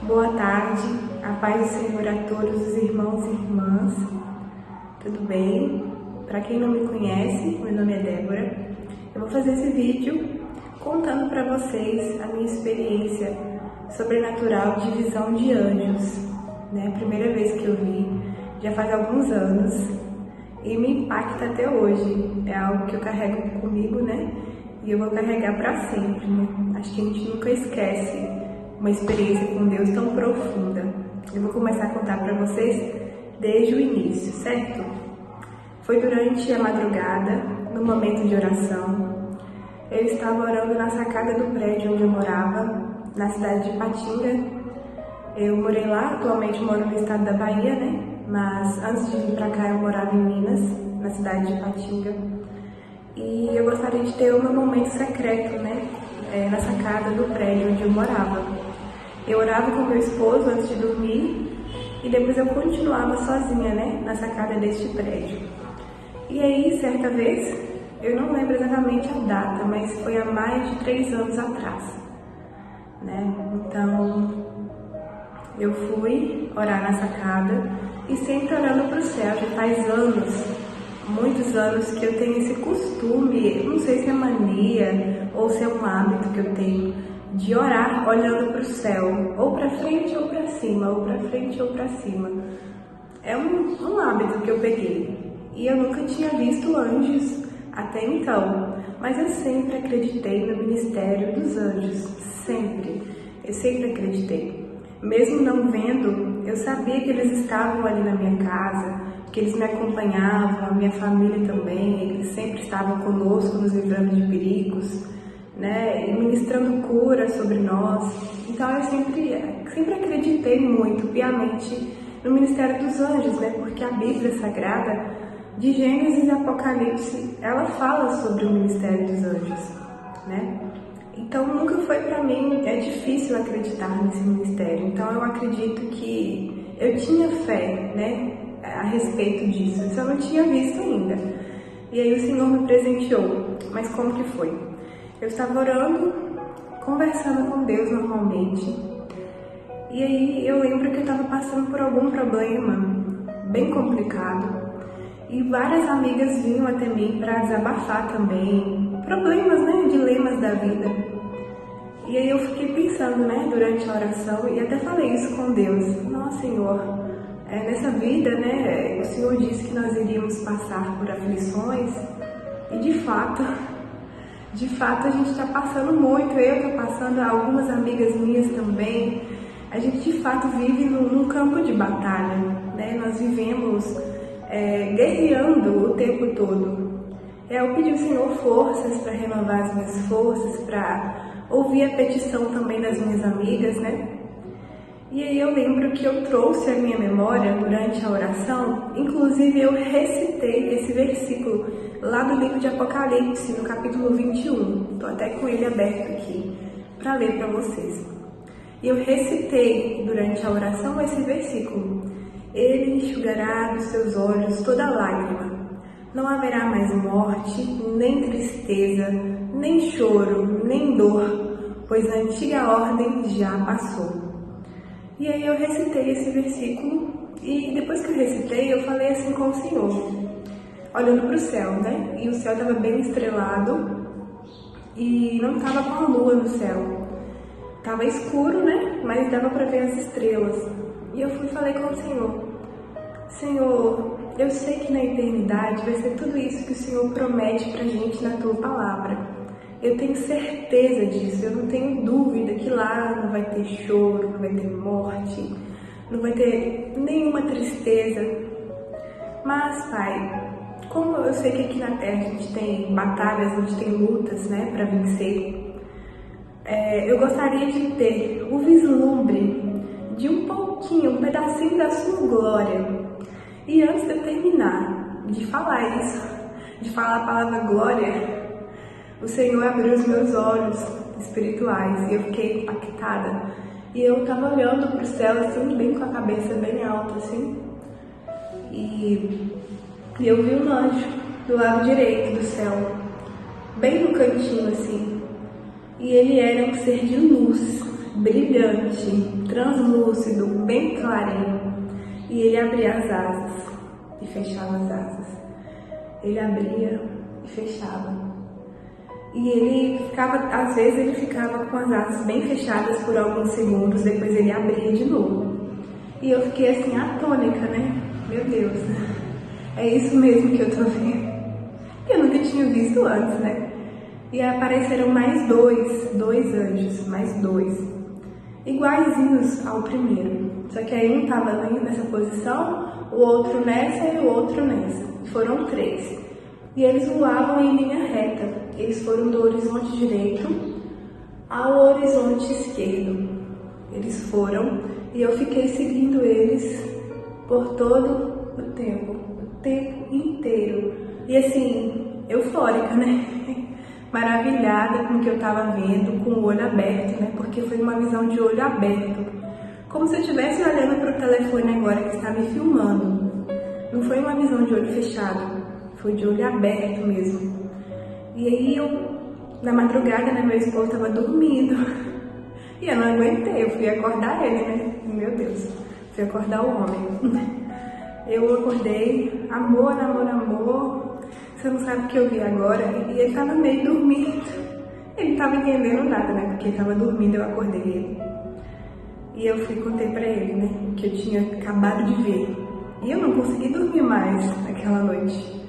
Boa tarde, a paz do Senhor a todos os irmãos e irmãs, tudo bem? Para quem não me conhece, meu nome é Débora. Eu vou fazer esse vídeo contando para vocês a minha experiência sobrenatural de visão de anjos, né? Primeira vez que eu vi, já faz alguns anos e me impacta até hoje. É algo que eu carrego comigo, né? E eu vou carregar para sempre, né? Acho que a gente nunca esquece uma experiência com Deus tão profunda. Eu vou começar a contar para vocês desde o início, certo? Foi durante a madrugada, no momento de oração. Eu estava orando na sacada do prédio onde eu morava, na cidade de Ipatinga. Eu morei lá, atualmente moro no estado da Bahia, né? Mas antes de vir para cá eu morava em Minas, na cidade de Ipatinga. E eu gostaria de ter um momento secreto, né? Na sacada do prédio onde eu morava. Eu orava com meu esposo antes de dormir e depois eu continuava sozinha, né, na sacada deste prédio. E aí, certa vez, eu não lembro exatamente a data, mas foi há mais de 3 anos atrás, né? Então, eu fui orar na sacada e sempre olhando para o céu. Já faz anos, muitos anos que eu tenho esse costume, não sei se é mania ou se é um hábito que eu tenho, de orar olhando para o céu, ou para frente ou para cima, ou para frente ou para cima. É um hábito que eu peguei. E eu nunca tinha visto anjos até então, mas eu sempre acreditei no ministério dos anjos, sempre. Eu sempre acreditei. Mesmo não vendo, eu sabia que eles estavam ali na minha casa, que eles me acompanhavam, a minha família também, eles sempre estavam conosco, nos livrando de perigos, né, e ministrando cura sobre nós. Então eu sempre acreditei muito, piamente, no ministério dos anjos, né, porque a Bíblia Sagrada, de Gênesis e Apocalipse, ela fala sobre o ministério dos anjos, né. Então nunca foi para mim, é difícil acreditar nesse ministério. Então eu acredito que eu tinha fé, né, a respeito disso, eu só não tinha visto ainda. E aí o Senhor me presenteou. Mas como que foi? Eu estava orando, conversando com Deus normalmente, e aí eu lembro que eu estava passando por algum problema bem complicado, e várias amigas vinham até mim para desabafar também, problemas, né, dilemas da vida. E aí eu fiquei pensando, né, durante a oração, e até falei isso com Deus: nossa, Senhor, nessa vida, né, o Senhor disse que nós iríamos passar por aflições, e de fato a gente está passando muito, eu estou passando, algumas amigas minhas também. A gente de fato vive num campo de batalha, né? Nós vivemos guerreando o tempo todo. Eu pedi ao Senhor forças para renovar as minhas forças, para ouvir a petição também das minhas amigas, né? E aí eu lembro que eu trouxe à minha memória durante a oração, inclusive eu recitei esse versículo lá do livro de Apocalipse, no capítulo 21. Estou até com ele aberto aqui para ler para vocês. E eu recitei durante a oração esse versículo: Ele enxugará dos seus olhos toda lágrima. Não haverá mais morte, nem tristeza, nem choro, nem dor, pois a antiga ordem já passou. E aí eu recitei esse versículo, e depois que eu recitei, eu falei assim com o Senhor, olhando para o céu, né? E o céu estava bem estrelado e não estava com a lua no céu. Estava escuro, né? Mas dava para ver as estrelas. E eu falei com o Senhor: Senhor, eu sei que na eternidade vai ser tudo isso que o Senhor promete para a gente na Tua Palavra. Eu tenho certeza disso, eu não tenho dúvida que lá não vai ter choro, não vai ter morte, não vai ter nenhuma tristeza. Mas, Pai, como eu sei que aqui na Terra a gente tem batalhas, a gente tem lutas, né, para vencer, eu gostaria de ter o vislumbre de um pouquinho, um pedacinho da Sua glória. E antes de eu terminar de falar isso, de falar a palavra glória, o Senhor abriu os meus olhos espirituais e eu fiquei impactada. E eu estava olhando para o céu, assim, bem com a cabeça bem alta, assim. E eu vi um anjo do lado direito do céu, bem no cantinho, assim. E ele era um ser de luz, brilhante, translúcido, bem clarinho. E ele abria as asas e fechava as asas. Ele abria e fechava. E ele ficava, às vezes ele ficava com as asas bem fechadas por alguns segundos, depois ele abria de novo. E eu fiquei assim, atônica, né? Meu Deus, é isso mesmo que eu tô vendo. Eu nunca tinha visto antes, né? E apareceram mais dois anjos, mais dois, iguaizinhos ao primeiro. Só que aí um tava nessa posição, o outro nessa e o outro nessa. Foram 3. E eles voavam em linha reta. Eles foram do horizonte direito ao horizonte esquerdo. Eles foram e eu fiquei seguindo eles por todo o tempo inteiro. E assim, eufórica, né? Maravilhada com o que eu estava vendo, com o olho aberto, né? Porque foi uma visão de olho aberto. Como se eu estivesse olhando para o telefone agora que está me filmando. Não foi uma visão de olho fechado, foi de olho aberto mesmo. E aí na madrugada, né, meu esposo estava dormindo. E eu não aguentei, eu fui acordar ele, né? Meu Deus, fui acordar o homem. Eu acordei, amor. Você não sabe o que eu vi agora? E ele tava meio dormindo. Ele não tava entendendo nada, né? Porque ele tava dormindo, eu acordei ele. E eu fui e contei pra ele, né? Que eu tinha acabado de ver. E eu não consegui dormir mais naquela noite.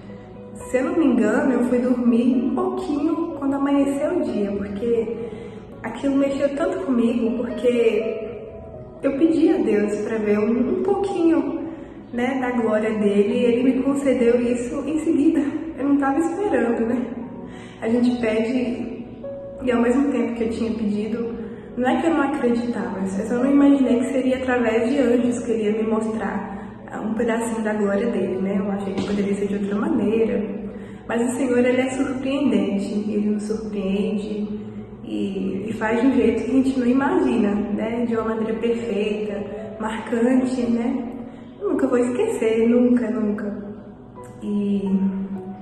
Se eu não me engano, eu fui dormir um pouquinho quando amanheceu o dia. Porque aquilo mexeu tanto comigo, porque eu pedi a Deus pra ver um pouquinho, né, da glória dele. E ele me concedeu isso em seguida. Eu não estava esperando, né? A gente pede, e ao mesmo tempo que eu tinha pedido, não é que eu não acreditava, eu só não imaginei que seria através de anjos que ele ia me mostrar um pedacinho da glória dele, né? Eu achei que poderia ser de outra maneira. Mas o Senhor, ele é surpreendente, ele nos surpreende e faz de um jeito que a gente não imagina, né? De uma maneira perfeita, marcante, né? Nunca vou esquecer, nunca. E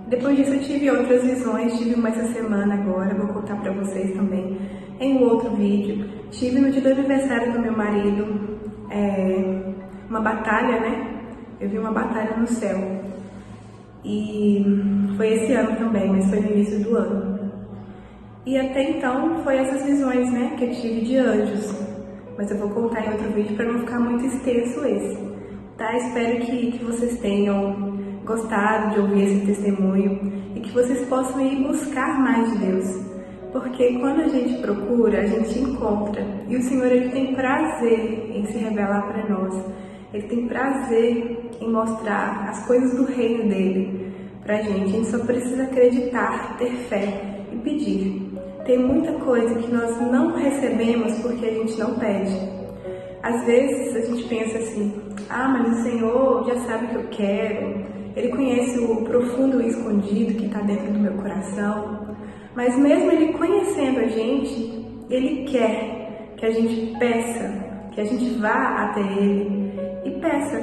depois disso eu tive outras visões, tive uma essa semana agora, vou contar pra vocês também em um outro vídeo. Tive no dia do aniversário do meu marido, uma batalha, né? Eu vi uma batalha no céu. E foi esse ano também, mas foi no início do ano. E até então foi essas visões, né, que eu tive de anjos. Mas eu vou contar em outro vídeo para não ficar muito extenso esse. Tá? Espero que vocês tenham gostado de ouvir esse testemunho e que vocês possam ir buscar mais de Deus, porque quando a gente procura, a gente encontra, e o Senhor, ele tem prazer em se revelar para nós, ele tem prazer em mostrar as coisas do reino dele pra gente. A gente só precisa acreditar, ter fé e pedir. Tem muita coisa que nós não recebemos porque a gente não pede. Às vezes a gente pensa assim, mas o Senhor já sabe o que eu quero, Ele conhece o profundo e escondido que está dentro do meu coração. Mas mesmo Ele conhecendo a gente, Ele quer que a gente peça, que a gente vá até Ele e peça,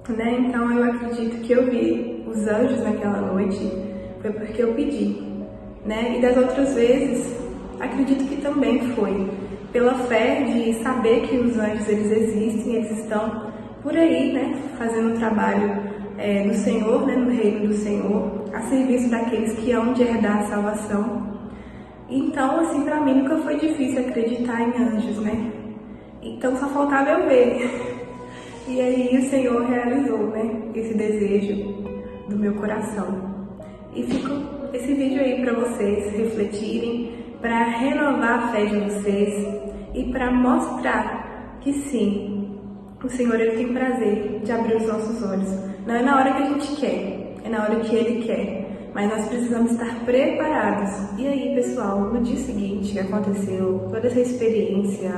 né? Então eu acredito que eu vi os anjos naquela noite, foi porque eu pedi, né? E das outras vezes, acredito que também foi pela fé de saber que os anjos, eles existem, eles estão por aí, né? Fazendo o trabalho no Senhor, né, no reino do Senhor, a serviço daqueles que hão de herdar a salvação. Então, assim, pra mim nunca foi difícil acreditar em anjos, né? Então só faltava eu ver. E aí o Senhor realizou, né, esse desejo do meu coração. E fica esse vídeo aí pra vocês refletirem, para renovar a fé de vocês e para mostrar que sim, o Senhor, ele tem prazer de abrir os nossos olhos. Não é na hora que a gente quer, é na hora que Ele quer. Mas nós precisamos estar preparados. E aí, pessoal, no dia seguinte aconteceu toda essa experiência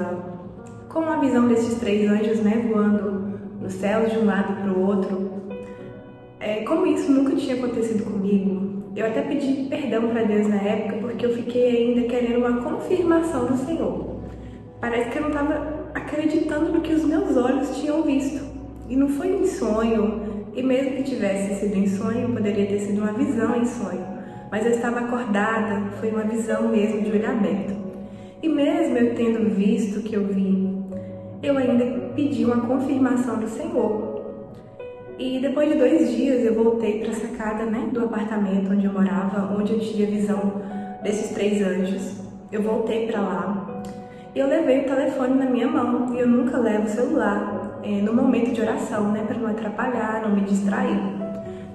com a visão desses 3 anjos, né, voando no céu de um lado para o outro. Como isso nunca tinha acontecido comigo, eu até pedi perdão para Deus na época, porque eu fiquei ainda querendo uma confirmação do Senhor. Parece que eu não estava acreditando no que os meus olhos tinham visto. E não foi em sonho, e mesmo que tivesse sido em sonho, poderia ter sido uma visão em sonho. Mas eu estava acordada, foi uma visão mesmo de olho aberto. E mesmo eu tendo visto o que eu vi, eu ainda pedi uma confirmação do Senhor. E depois de 2 dias eu voltei para a sacada, né, do apartamento onde eu morava, onde eu tive a visão desses 3 anjos. Eu voltei para lá e eu levei o telefone na minha mão, e eu nunca levo o celular no momento de oração, né, para não atrapalhar, não me distrair.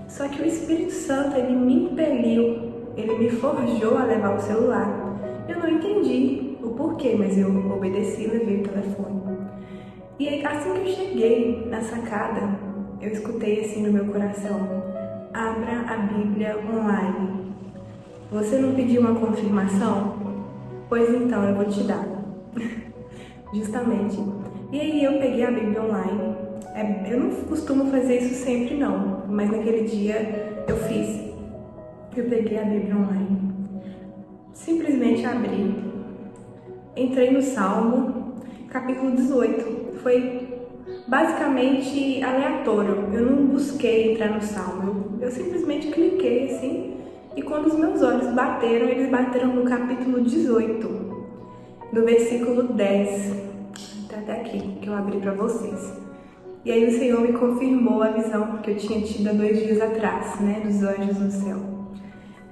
Só que o Espírito Santo, ele me impeliu, ele me forjou a levar o celular. Eu não entendi o porquê, mas eu obedeci e levei o telefone. E aí, assim que eu cheguei na sacada, eu escutei assim no meu coração: abra a Bíblia online. Você não pediu uma confirmação? Pois então, eu vou te dar. Justamente. E aí eu peguei a Bíblia online. Eu não costumo fazer isso sempre não, mas naquele dia eu fiz. Eu peguei a Bíblia online. Simplesmente abri. Entrei no Salmo, capítulo 18. Foi basicamente aleatório. Eu não busquei entrar no Salmo. Eu simplesmente cliquei assim, e quando os meus olhos bateram, eles bateram no capítulo 18, no versículo 10. Tá até aqui, que eu abri para vocês. E aí o Senhor me confirmou a visão que eu tinha tido há 2 dias atrás, né, dos anjos no céu.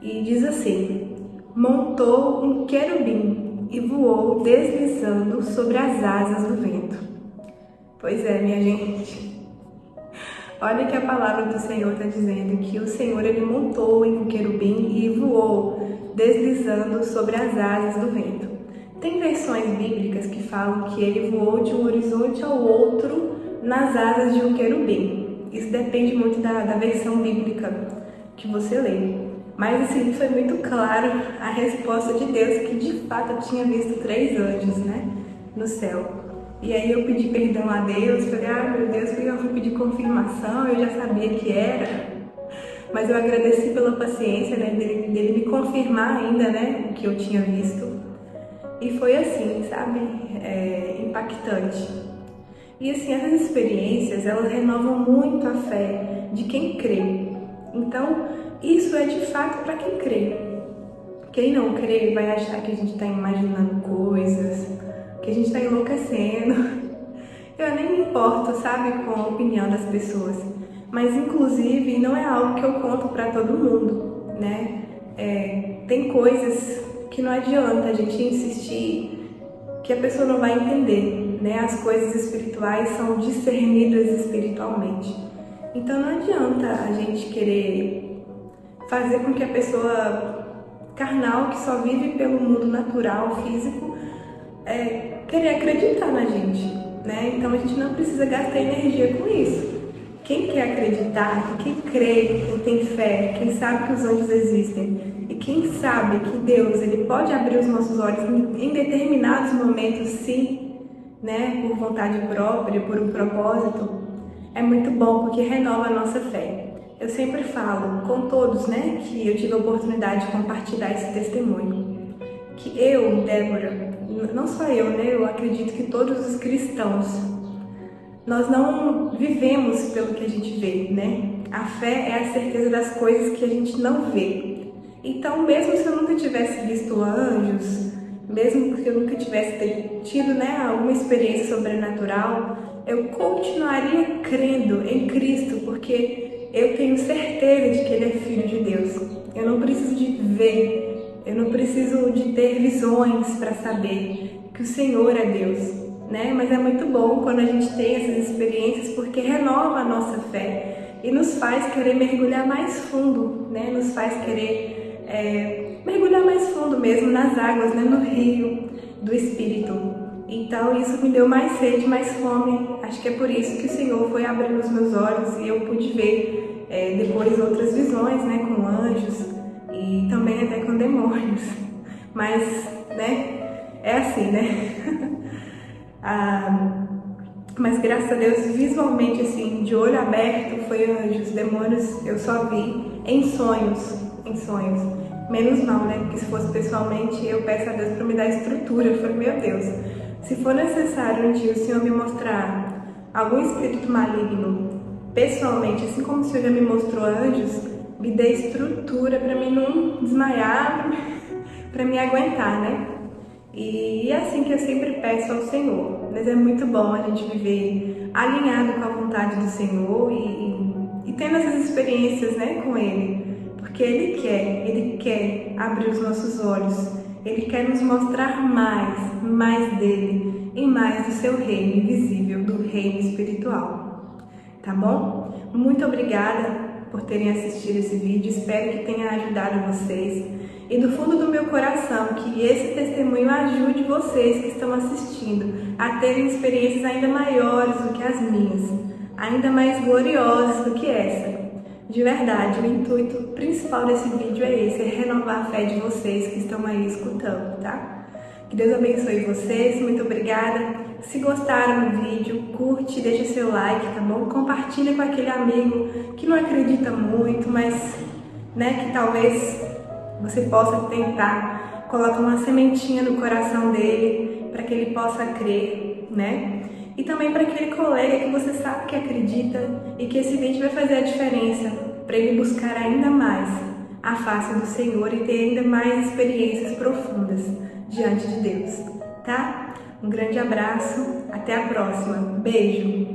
E diz assim: montou um querubim e voou deslizando sobre as asas do vento. Pois é, minha gente. Olha que a palavra do Senhor está dizendo que o Senhor, ele montou em um querubim e voou deslizando sobre as asas do vento. Tem versões bíblicas que falam que ele voou de um horizonte ao outro nas asas de um querubim. Isso depende muito da versão bíblica que você lê. Mas assim, foi muito claro a resposta de Deus, que de fato eu tinha visto 3 anjos, né, no céu. E aí eu pedi perdão a Deus, falei: meu Deus, porque eu fui pedir confirmação, eu já sabia que era. Mas eu agradeci pela paciência, né, dele me confirmar ainda, né, o que eu tinha visto. E foi assim, sabe, impactante. E assim, essas experiências, elas renovam muito a fé de quem crê. Então, isso é de fato para quem crê. Quem não crê vai achar que a gente está imaginando coisas, que a gente está enlouquecendo. Eu nem me importo, sabe, com a opinião das pessoas. Mas, inclusive, não é algo que eu conto para todo mundo, né? Tem coisas que não adianta a gente insistir, que a pessoa não vai entender, né? As coisas espirituais são discernidas espiritualmente. Então não adianta a gente querer fazer com que a pessoa carnal, que só vive pelo mundo natural, físico, querer acreditar na gente, né? Então a gente não precisa gastar energia com isso. Quem quer acreditar, quem crê, quem tem fé, quem sabe que os anjos existem, e quem sabe que Deus, ele pode abrir os nossos olhos em determinados momentos, sim, né, por vontade própria, por um propósito, é muito bom, porque renova a nossa fé. Eu sempre falo com todos, né, que eu tive a oportunidade de compartilhar esse testemunho, que eu, Débora, não só eu, né, eu acredito que todos os cristãos, nós não vivemos pelo que a gente vê, né? A fé é a certeza das coisas que a gente não vê. Então, mesmo se eu nunca tivesse visto anjos, mesmo que eu nunca tivesse tido, né, alguma experiência sobrenatural, eu continuaria crendo em Cristo, porque eu tenho certeza de que Ele é Filho de Deus. Eu não preciso de ver, eu não preciso de ter visões para saber que o Senhor é Deus. Né? Mas é muito bom quando a gente tem essas experiências, porque renova a nossa fé e nos faz querer mergulhar mais fundo, né? Nos faz querer mergulhar mais fundo mesmo nas águas, né? No rio do Espírito. Então isso me deu mais sede, mais fome. Acho que é por isso que o Senhor foi abrindo os meus olhos e eu pude ver depois outras visões, né? Com anjos e também até com demônios. Mas, né? É assim, né? Mas graças a Deus, visualmente assim, de olho aberto, foi anjos, demônios, eu só vi em sonhos, menos mal, né, porque se fosse pessoalmente, eu peço a Deus para me dar estrutura. Eu falei: meu Deus, se for necessário um dia o Senhor me mostrar algum espírito maligno pessoalmente, assim como o Senhor já me mostrou anjos, me dê estrutura para mim não desmaiar, para me aguentar, né? E é assim que eu sempre peço ao Senhor. Mas é muito bom a gente viver alinhado com a vontade do Senhor e tendo essas experiências, né, com Ele. Porque Ele quer abrir os nossos olhos. Ele quer nos mostrar mais dele e mais do seu reino invisível, do reino espiritual. Tá bom? Muito obrigada por terem assistido esse vídeo. Espero que tenha ajudado vocês. E do fundo do meu coração, que esse testemunho ajude vocês que estão assistindo a terem experiências ainda maiores do que as minhas, ainda mais gloriosas do que essa. De verdade, o intuito principal desse vídeo é esse, é renovar a fé de vocês que estão aí escutando, tá? Que Deus abençoe vocês, muito obrigada. Se gostaram do vídeo, curte, deixa seu like, tá bom? Compartilha com aquele amigo que não acredita muito, mas, né, que talvez você possa tentar colocar uma sementinha no coração dele para que ele possa crer, né? E também para aquele colega que você sabe que acredita e que esse vídeo vai fazer a diferença para ele buscar ainda mais a face do Senhor e ter ainda mais experiências profundas diante de Deus, tá? Um grande abraço, até a próxima, beijo!